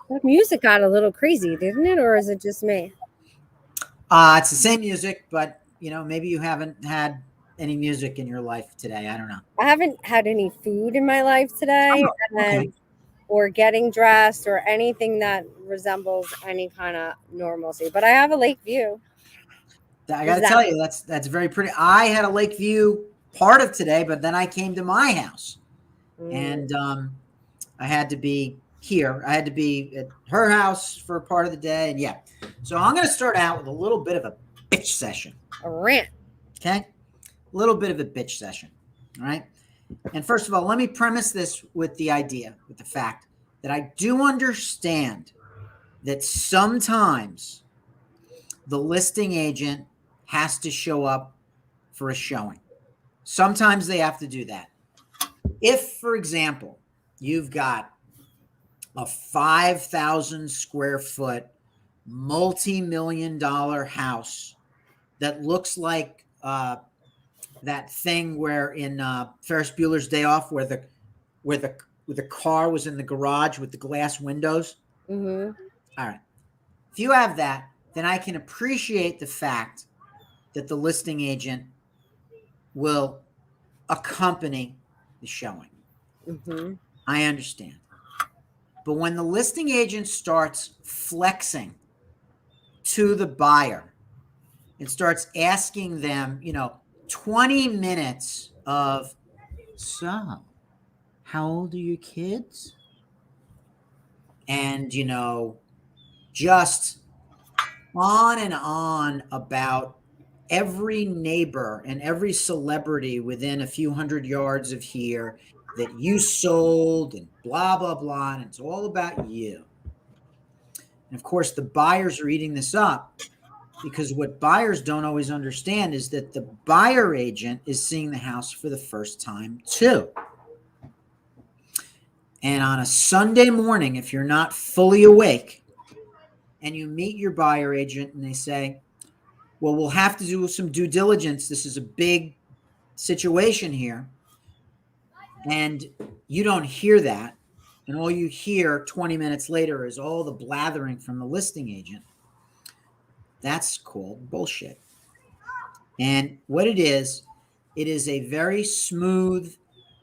That music got a little crazy, didn't it? Or is it just me? It's the same music, but maybe you haven't had any music in your life today. I don't know. I haven't had any food in my life today, Oh, okay. or getting dressed or anything that resembles any kind of normalcy. But I have a lake view. I got to tell you, that's very pretty. I had a lake view part of today, but then I came to my house, and I had to be here. I had to be at her house for part of the day, and yeah. So I'm going to start out with a little bit of a bitch session. A rant. Okay? A little bit of a bitch session. All right? And first of all, let me premise this with the fact that I do understand that sometimes the listing agent has to show up for a showing. Sometimes they have to do that. If, for example, you've got a 5,000 square foot, multi-million-dollar house that looks like that thing where in Ferris Bueller's Day Off, where the car was in the garage with the glass windows. Mm-hmm. All right. If you have that, then I can appreciate the fact that the listing agent will accompany the showing. Mm-hmm. I understand. But when the listing agent starts flexing to the buyer and starts asking them, 20 minutes of, so, how old are your kids? And, just on and on about every neighbor and every celebrity within a few hundred yards of here that you sold and blah, blah, blah. And it's all about you. And of course, the buyers are eating this up because what buyers don't always understand is that the buyer agent is seeing the house for the first time too. And on a Sunday morning, if you're not fully awake and you meet your buyer agent and they say, well, we'll have to do some due diligence. This is a big situation here. And you don't hear that. And all you hear 20 minutes later is all the blathering from the listing agent. That's called bullshit. And what it is a very smooth,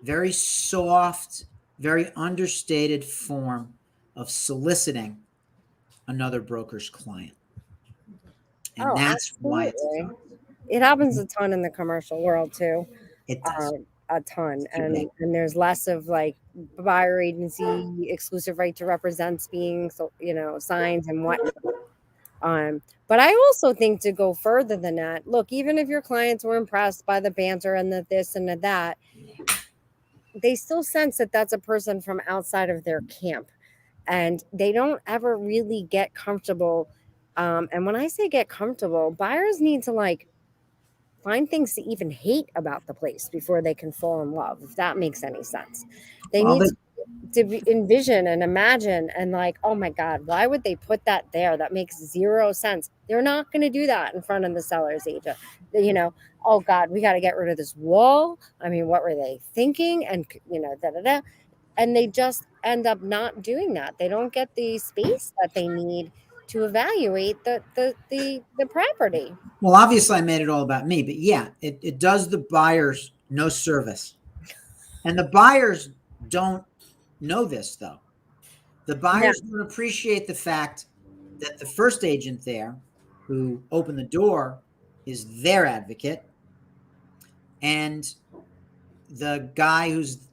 very soft, very understated form of soliciting another broker's client. And that's absolutely. why it's done. It happens a ton in the commercial world too. It does. A ton. And there's less of like buyer agency exclusive right to represent being signs and whatnot. But I also think to go further than that, look, even if your clients were impressed by the banter and the this and the that, they still sense that that's a person from outside of their camp, and they don't ever really get comfortable. And when I say get comfortable, buyers need to find things to even hate about the place before they can fall in love, if that makes any sense. They need to envision and imagine and oh my God, why would they put that there? That makes zero sense. They're not going to do that in front of the seller's agent. Oh God, we got to get rid of this wall. I mean, what were they thinking? And, And they just end up not doing that. They don't get the space that they need to evaluate the property. Well, obviously I made it all about me, but yeah, it does the buyers no service. And the buyers don't know this though. The buyers don't appreciate the fact that the first agent there who opened the door is their advocate. And the guy who's,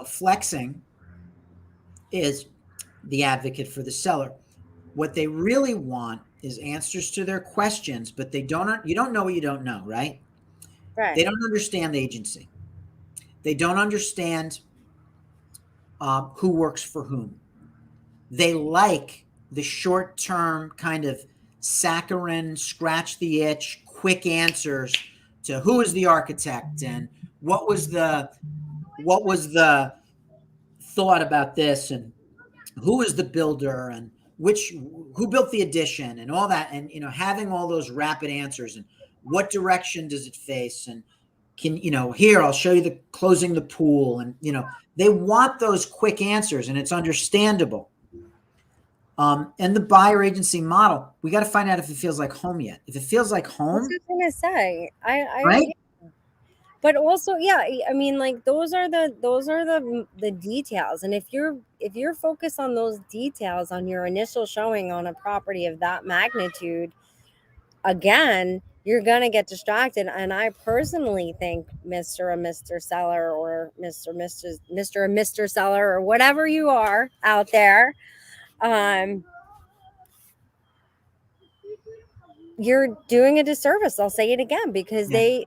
flexing is the advocate for the seller. What they really want is answers to their questions, but you don't know what you don't know, right? Right. They don't understand the agency. They don't understand who works for whom. They like the short-term kind of saccharine, scratch the itch, quick answers to who is the architect and what was the thought about this, and who is the builder, and who built the addition, and all that, and having all those rapid answers, and what direction does it face, and can here I'll show you the closing the pool, and they want those quick answers, and it's understandable. And the buyer agency model, we got to find out if it feels like home yet. If it feels like That's home, what I was gonna say. right? But also, yeah, I mean, like those are the details, and if you're focused on those details on your initial showing on a property of that magnitude, again, you're gonna get distracted. And I personally think Mr. Seller, or Mr. Seller, or whatever you are out there, um, you're doing a disservice. I'll say it again, because Yeah.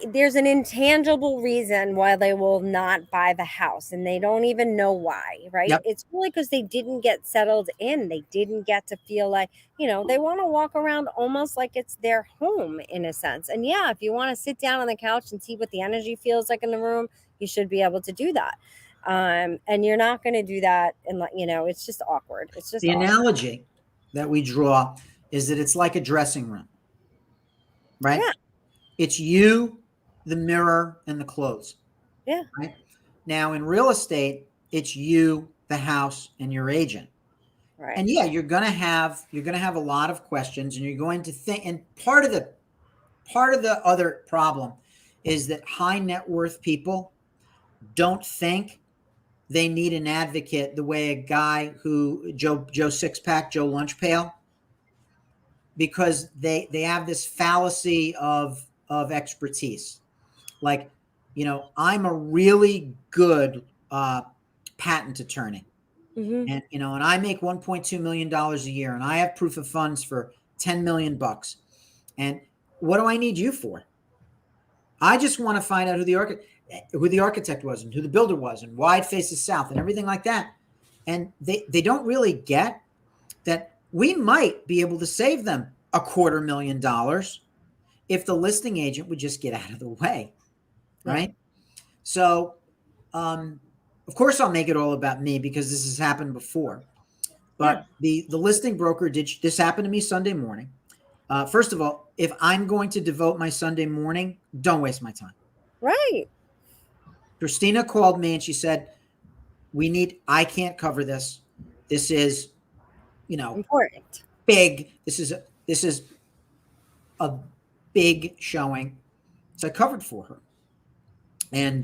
there's an intangible reason why they will not buy the house, and they don't even know why, right? Yep. It's really because they didn't get settled in. They didn't get to feel like, they want to walk around almost like it's their home, in a sense. And yeah, if you want to sit down on the couch and see what the energy feels like in the room, you should be able to do that. And you're not going to do that, and it's just awkward. It's just The awkward. analogy that we draw is that it's like a dressing room, right? Yeah. It's you, the mirror, and the clothes. Yeah. Right? Now, in real estate, it's you, the house, and your agent. Right. And yeah, you're gonna have a lot of questions, and you're going to think. And part of the other problem is that high net worth people don't think they need an advocate the way a guy who Joe Sixpack, Joe Lunchpail, because they have this fallacy of expertise. Like, I'm a really good patent attorney, Mm-hmm. and I make $1.2 million a year, and I have proof of funds for 10 million bucks. And what do I need you for? I just want to find out who the architect was, and who the builder was, and why it faces south, and everything like that. And they don't really get that we might be able to save them $250,000 if the listing agent would just get out of the way, right? Yeah. So, of course, I'll make it all about me, because this has happened before. Yeah. But the listing broker did this happened to me Sunday morning. First of all, if I'm going to devote my Sunday morning, don't waste my time. Right. Christina called me and she said, I can't cover this. This is, Important. big. This is a big showing. So I covered for her. And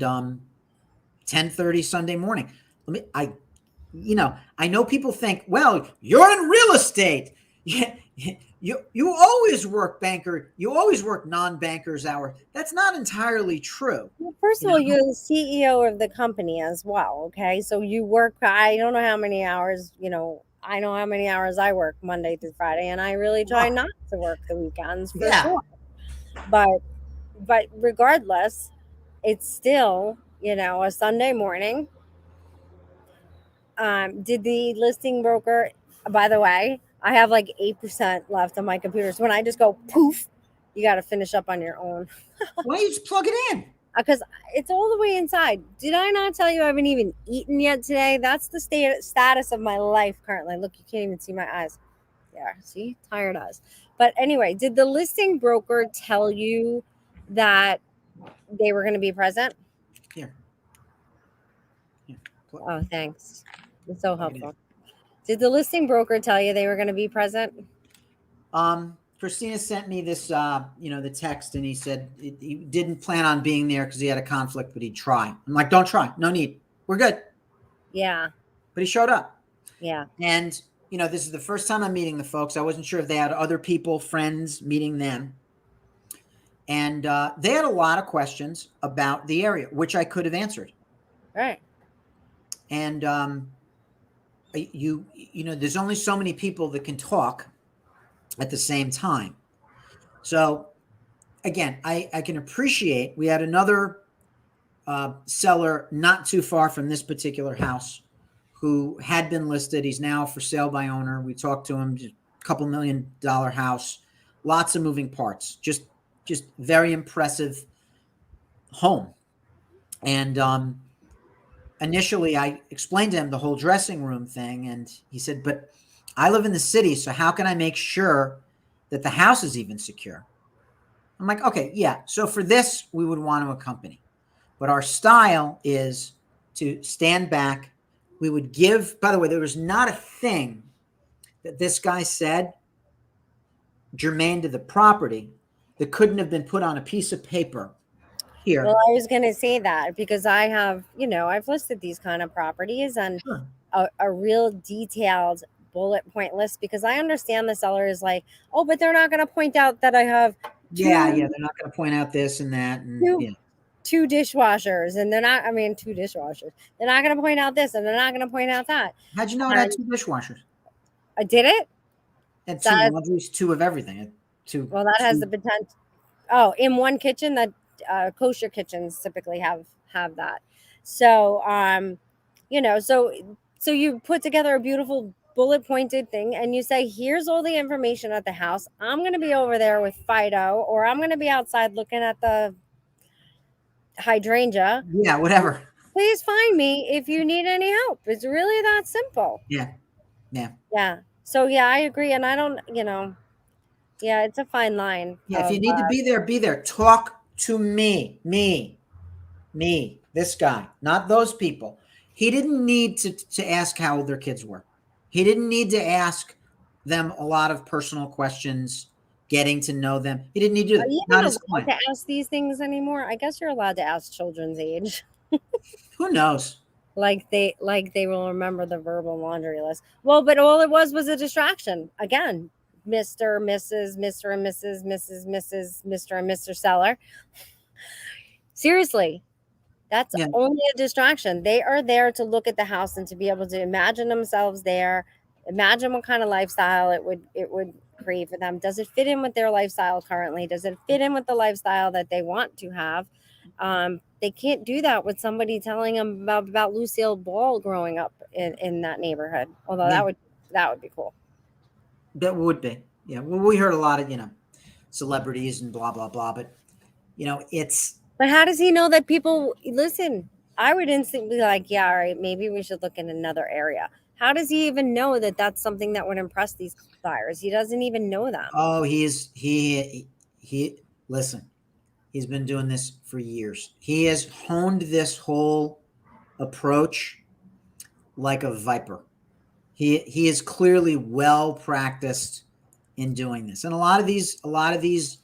10:30 Sunday morning. I know people think, well, you're in real estate. Yeah, you always work you always work non-bankers hour. That's not entirely true. Well, first of all, you're the CEO of the company as well. Okay. So you work, I don't know how many hours, I know how many hours I work Monday through Friday, and I really try not to work the weekends for Yeah. sure. But regardless, it's still, a Sunday morning. Did the listing broker, by the way, I have like 8% left on my computer. So when I just go poof, you got to finish up on your own. Why don't you just plug it in? Because it's all the way inside. Did I not tell you I haven't even eaten yet today? That's the status of my life currently. Look, you can't even see my eyes. Yeah, see, tired eyes. But anyway, did the listing broker tell you that they were going to be present? Here. Oh, thanks. It's so helpful. Did the listing broker tell you they were going to be present? Christina sent me this, the text, and he said he didn't plan on being there because he had a conflict, but he'd try. I'm like, don't try. No need. We're good. Yeah. But he showed up. Yeah. And, this is the first time I'm meeting the folks. I wasn't sure if they had other people, friends, meeting them. And they had a lot of questions about the area, which I could have answered. Right. And, there's only so many people that can talk at the same time. So again, I can appreciate, we had another seller not too far from this particular house who had been listed. He's now for sale by owner. We talked to him, a couple $1 million house, lots of moving parts, just very impressive home. And initially I explained to him the whole dressing room thing, and he said, but I live in the city, so how can I make sure that the house is even secure? I'm like, okay, yeah. So for this, we would want to accompany. But our style is to stand back. We would give, by the way, there was not a thing that this guy said germane to the property that couldn't have been put on a piece of paper Well, here. I was going to say that because I have, I've listed these kind of properties and Sure. a real detailed bullet point list because I understand the seller is like, oh, but they're not going to point out that I have Yeah, yeah. two They're not going to point out this and that. And two yeah. two dishwashers and they're not, I mean, two dishwashers. They're not going to point out this and they're not going to point out that. How'd you know it had And two dishwashers? I did it. And two That laundries, two of everything. Two, well, that has the two. potential. Oh, in one kitchen that kosher kitchens typically have that. So so you put together a beautiful bullet pointed thing and you say, here's all the information at the house. I'm going to be over there with Fido, or I'm going to be outside looking at the hydrangea. Yeah, whatever. Please find me if you need any help. It's really that simple. Yeah, yeah. Yeah. So yeah, I agree. And I don't, yeah, it's a fine line Yeah, if you of need to be there, be there. Talk to me, this guy, not those people. He didn't need to ask how old their kids were. He didn't need to ask them a lot of personal questions, getting to know them. He didn't need to do are that. you Not even his allowed client. to ask these things anymore? I guess you're allowed to ask children's age. Who knows? Like they will remember the verbal laundry list. Well, but all it was a distraction. Again, Mr., Mrs., Mr. and Mrs., Mrs., Mr. and Mr. Seller. Seriously, that's Yeah. only a distraction. They are there to look at the house and to be able to imagine themselves there, imagine what kind of lifestyle it would create for them. Does it fit in with their lifestyle currently? Does it fit in with the lifestyle that they want to have? They can't do that with somebody telling them about Lucille Ball growing up in that neighborhood. Although Yeah, that would be cool. that would be. Yeah. Well, we heard a lot of, celebrities and blah, blah, blah. But, it's, But how does he know that people listen? I would instantly be like, yeah, all right, maybe we should look in another area. How does he even know that that's something that would impress these buyers? He doesn't even know them. oh, listen, he's been doing this for years. He has honed this whole approach like a viper. He is clearly well practiced in doing this, and a lot of these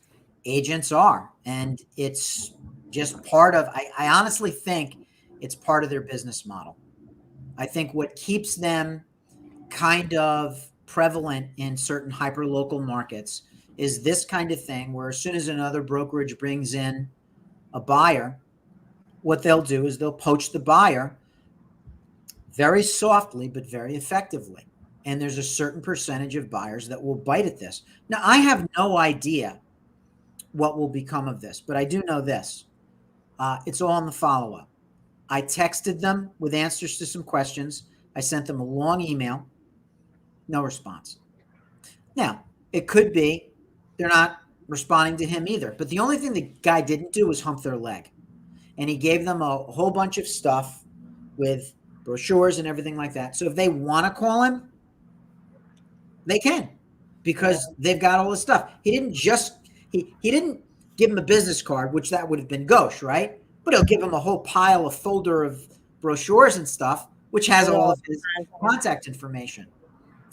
agents are, and it's just part of. I honestly think it's part of their business model. I think what keeps them kind of prevalent in certain hyper local markets is this kind of thing, where as soon as another brokerage brings in a buyer, what they'll do is they'll poach the buyer very softly but very effectively. And there's a certain percentage of buyers that will bite at this. Now, I have no idea what will become of this, but I do know this. It's all in the follow up. I texted them with answers to some questions. I sent them a long email, no response. Now, it could be they're not responding to him either, but the only thing the guy didn't do was hump their leg. And he gave them a whole bunch of stuff with brochures and everything like that. So if they want to call him, they can, Yeah. because they've got all this stuff. He didn't give him a business card, which that would have been gauche, right? But he'll give him a whole pile of folder of brochures and stuff, which has With all all of his the content. contact information.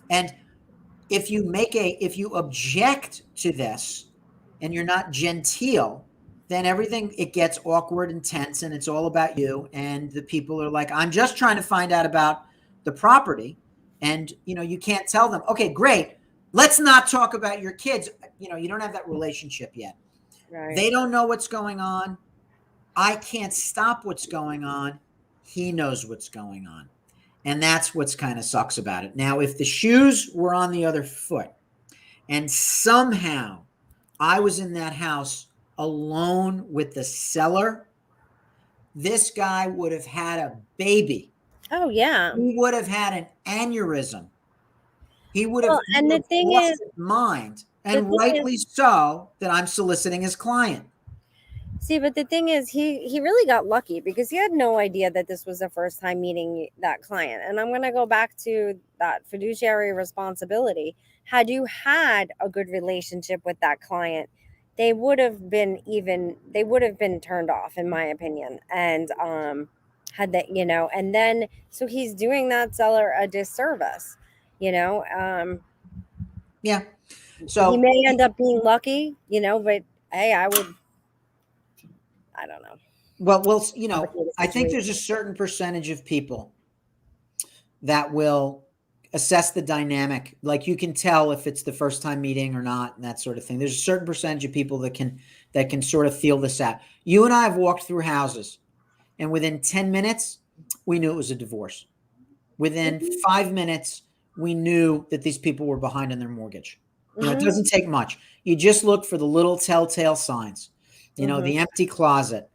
And if you object to this and you're not genteel, then everything, it gets awkward and tense, and it's all about you. And the people are like, I'm just trying to find out about the property. And you can't tell them, okay, great, let's not talk about your kids. You don't have that relationship yet. Right. They don't know what's going on. I can't stop what's going on. He knows what's going on. And that's what's kind of sucks about it. Now, if the shoes were on the other foot and somehow I was in that house alone with the seller, this guy would have had a baby. Oh yeah. He would have had an aneurysm. He would have, Well, he and would the have thing lost is, his mind, the and thing is, rightly so, that I'm soliciting his client. See, but the thing is, he really got lucky because he had no idea that this was the first time meeting that client. And I'm going to go back to that fiduciary responsibility. Had you had a good relationship with that client, they would have been turned off, in my opinion. And had that, and then so he's doing that seller a disservice, you know. Yeah. He So, may end up being lucky, but hey, I don't know. well, Complicated I think there's a situation. certain percentage of people that will assess the dynamic. Like you can tell if it's the first time meeting or not, and that sort of thing. There's a certain percentage of people that can sort of feel this out. You and I have walked through houses, and within 10 minutes, we knew it was a divorce. Within Mhm, 5 minutes, we knew that these people were behind on their mortgage. It mhm, doesn't take much. You just look for the little telltale signs. mhm. The empty closet,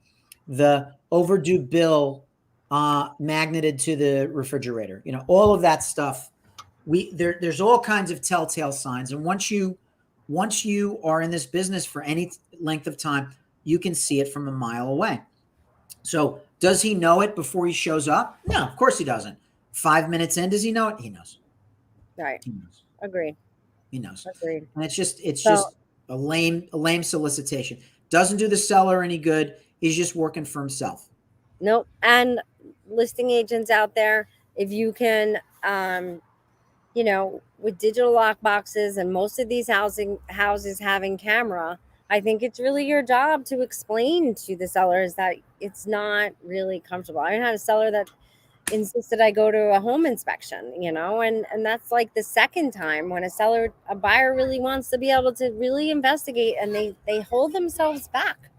the overdue bill magneted to the refrigerator. All of that stuff. There's all kinds of telltale signs, and once you are in this business for any length of time, you can see it from a mile away. So, does he know it before he shows up? No, of course he doesn't. 5 minutes in, does he know it? He knows. Right. He knows. Agreed. He knows. Agreed. And it's So, just a lame solicitation. Doesn't do the seller any good. He's just working for himself. nope. And listing agents out there, if you can, with digital lock boxes and most of these houses having camera, I think it's really your job to explain to the sellers that it's not really comfortable. I had a seller that insisted I go to a home inspection, and that's like the second time when a buyer really wants to be able to really investigate, and they hold themselves back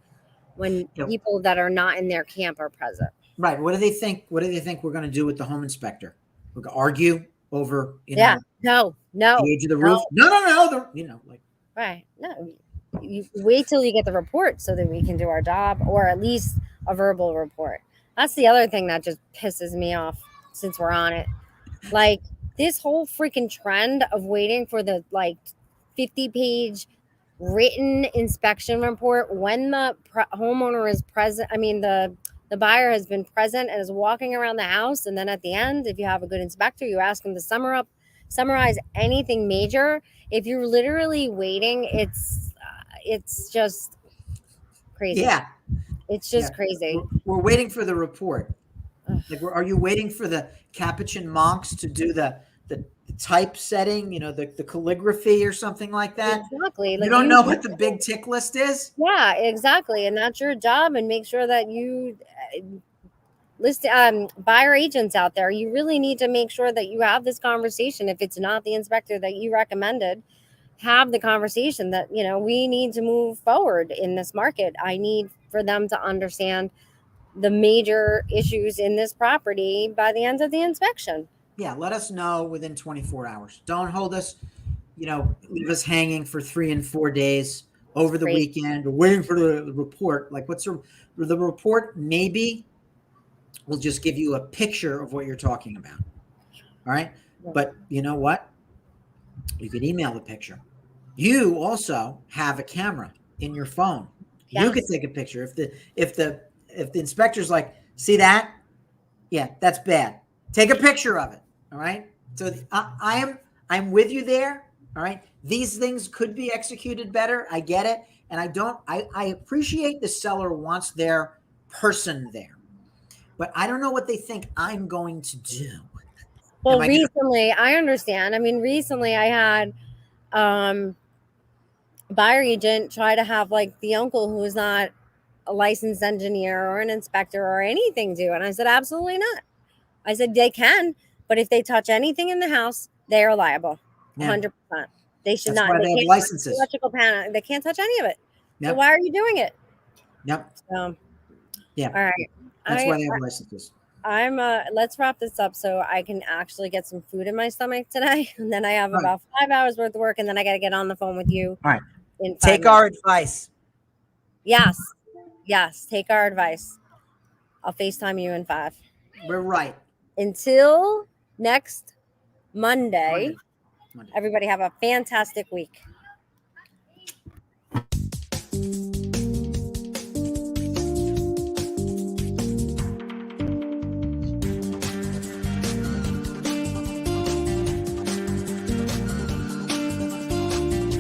when You know, people that are not in their camp are present. right. What do they think? What do they think we're going to do with the home inspector? We're going to argue over, Yeah. No, the no, age of the roof? no. No, no, no. Like, Right. No. You wait till you get the report so that we can do our job, or at least a verbal report. That's the other thing that just pisses me off since we're on it. Like this whole freaking trend of waiting for the 50-page written inspection report when the homeowner is present. I mean, the buyer has been present and is walking around the house, and then at the end, if you have a good inspector, you ask them to summarize anything major. If you're literally waiting, it's just crazy. yeah, It's yeah. just crazy. We're waiting for the report. Ugh. Like, are you waiting for the Capuchin monks to do the typesetting, the calligraphy or something like that? Exactly. You Like don't you know what the big tick list is? Yeah, exactly. And that's your job. And make sure that you list buyer agents out there. You really need to make sure that you have this conversation. If it's not the inspector that you recommended, have the conversation that, we need to move forward in this market. I need for them to understand the major issues in this property by the end of the inspection. Yeah, let us know within 24 hours. Don't hold us, leave us hanging for 3 and 4 days It's over the crazy. weekend or waiting for the report. Like, what's the report? Maybe we'll just give you a picture of what you're talking about. All right. But you know what? You could email the picture. You also have a camera in your phone. You could Yes. take a picture. If the inspector's like, see that? Yeah, that's bad. Take a picture of it. All right. So I'm with you there. All right. These things could be executed better. I get it. And I appreciate the seller wants their person there, but I don't know what they think I'm going to do. Am Well, I going to? recently, I understand. I mean, recently I had um buyer agent try to have like the uncle who's not a licensed engineer or an inspector or anything do. And I said, absolutely not. I said, they can, but if they touch anything in the house, they are liable. Yeah. 100%. They should That's not. why They they have can't touch the licenses. electrical panel. They can't touch any of it. So Yep. why are you doing it? Yep. So, all Yeah. right. That's I why they have licenses. I'm let's wrap this up so I can actually get some food in my stomach today. And then I have All right. about 5 hours worth of work, and then I got to get on the phone with you All right. in 5 Take minutes. our advice. Yes. Yes. Take our advice. I'll FaceTime you in 5. We're right. Until next Monday, Monday. everybody have a fantastic week.